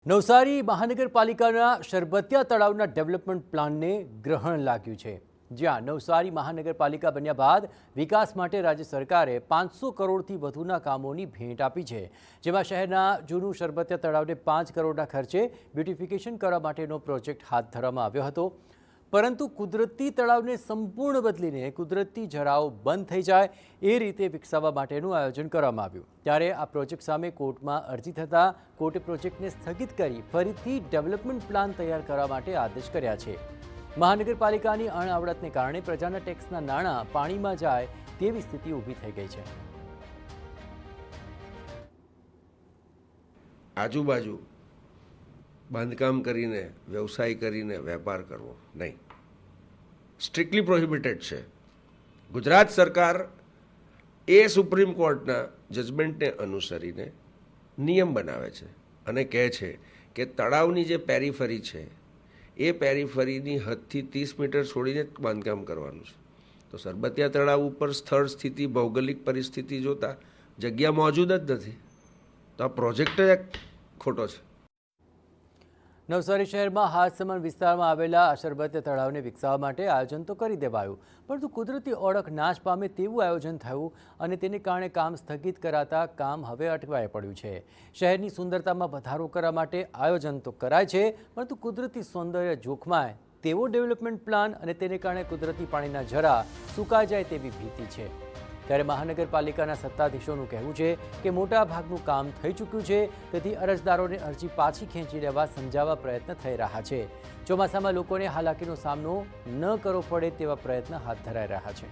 નવસારી મહાનગરપાલિકાના શરબતિયા તળાવના ડેવલપમેન્ટ પ્લાનને ગ્રહણ લાગ્યું છે। જ્યાં નવસારી મહાનગરપાલિકા બન્યા બાદ વિકાસ માટે રાજ્ય સરકારે 500 કરોડથી વધુના કામોની ભેટ આપી છે। જેમાં શહેરના જૂનું શરબતિયા તળાવને 5 કરોડના ખર્ચે બ્યુટિફિકેશન કરવા માટેનો પ્રોજેક્ટ હાથ ધરવામાં આવ્યો હતો। પરંતુ કુદરતી તળાવને સંપૂર્ણ બદલીને કુદરતી ઝરાઓ બંધ થઈ જાય એ રીતે વિકસાવવા માટેનું આયોજન કરવામાં આવ્યું। ત્યારે આ પ્રોજેક્ટ સામે કોર્ટમાં અરજી થતાં કોર્ટે પ્રોજેક્ટને સ્થગિત કરી ફરીથી ડેવલપમેન્ટ પ્લાન તૈયાર કરવા માટે આદેશ કર્યા છે। મહાનગરપાલિકાની અણઆવડતને કારણે પ્રજાના ટેક્સના નાણાં પાણીમાં જાય તેવી સ્થિતિ ઊભી થઈ ગઈ છે। આજુબાજુ બાંધકામ કરીને વ્યવસાય કરીને વેપાર કરવો નહીં, સ્ટ્રિક્ટલી પ્રોહિબિટેડ છે। ગુજરાત સરકાર એ સુપ્રીમ કોર્ટના જજમેન્ટને અનુસરીને નિયમ બનાવે છે અને કહે છે કે તળાવની જે પેરીફરી છે એ પેરીફરીની હદથી 30 મીટર છોડીને બાંધકામ કરવાનું છે। તો શરબતિયા તળાવ ઉપર સ્થળ સ્થિતિ ભૌગોલિક પરિસ્થિતિ જોતાં જગ્યા મોજૂદ જ નથી, તો આ પ્રોજેક્ટ જ ખોટો છે। નવસારી શહેરમાં હાથસમણ વિસ્તારમાં આવેલા આ શરબતિયા તળાવને વિકસાવવા માટે આયોજન તો કરી દેવાયું, પરંતુ કુદરતી ઓળખ નાશ પામે તેવું આયોજન થયું અને તેને કારણે કામ સ્થગિત કરાતા કામ હવે અટવાઈ પડ્યું છે। શહેરની સુંદરતામાં વધારો કરવા માટે આયોજન તો કરાય છે, પરંતુ કુદરતી સૌંદર્ય જોખમાય તેવો ડેવલપમેન્ટ પ્લાન અને તેને કારણે કુદરતી પાણીના ઝરા સુકાઈ જાય તેવી ભીતિ છે। ત્યારે મહાનગરપાલિકાના સત્તાધીશોનું કહેવું છે કે મોટા ભાગનું કામ થઈ ચૂક્યું છે, તેથી અરજદારોને અરજી પાછી ખેંચી લેવા સમજાવવા પ્રયત્ન થઈ રહ્યા છે। ચોમાસામાં લોકોને હાલાકીનો સામનો ન કરવો પડે તેવા પ્રયત્ન હાથ ધરાઈ રહ્યા છે।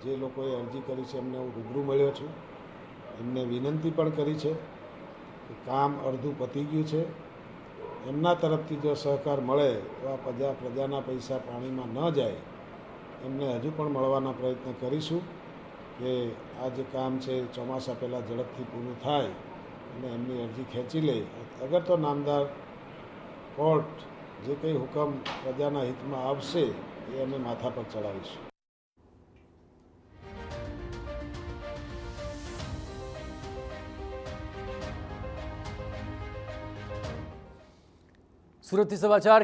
જે લોકોએ અરજી કરી છે એમને હું રૂબરૂ મળ્યો છું, એમને વિનંતી પણ કરી છે કે કામ અડધું પતી ગયું છે, એમના તરફથી જો સહકાર મળે તો આ પ્રજાના પૈસા પાણીમાં ન જાય, એમને હજુ પણ મળવાના પ્રયત્ન કરીશું કે આ જે કામ છે ચોમાસા પહેલાં ઝડપથી પૂરું થાય અને એમની અરજી ખેંચી લે। અગર તો નામદાર કોર્ટ જે કંઈ હુકમ પ્રજાના હિતમાં આવશે એ અમે માથા પર ચડાવીશું। સુરતથી સમાચાર।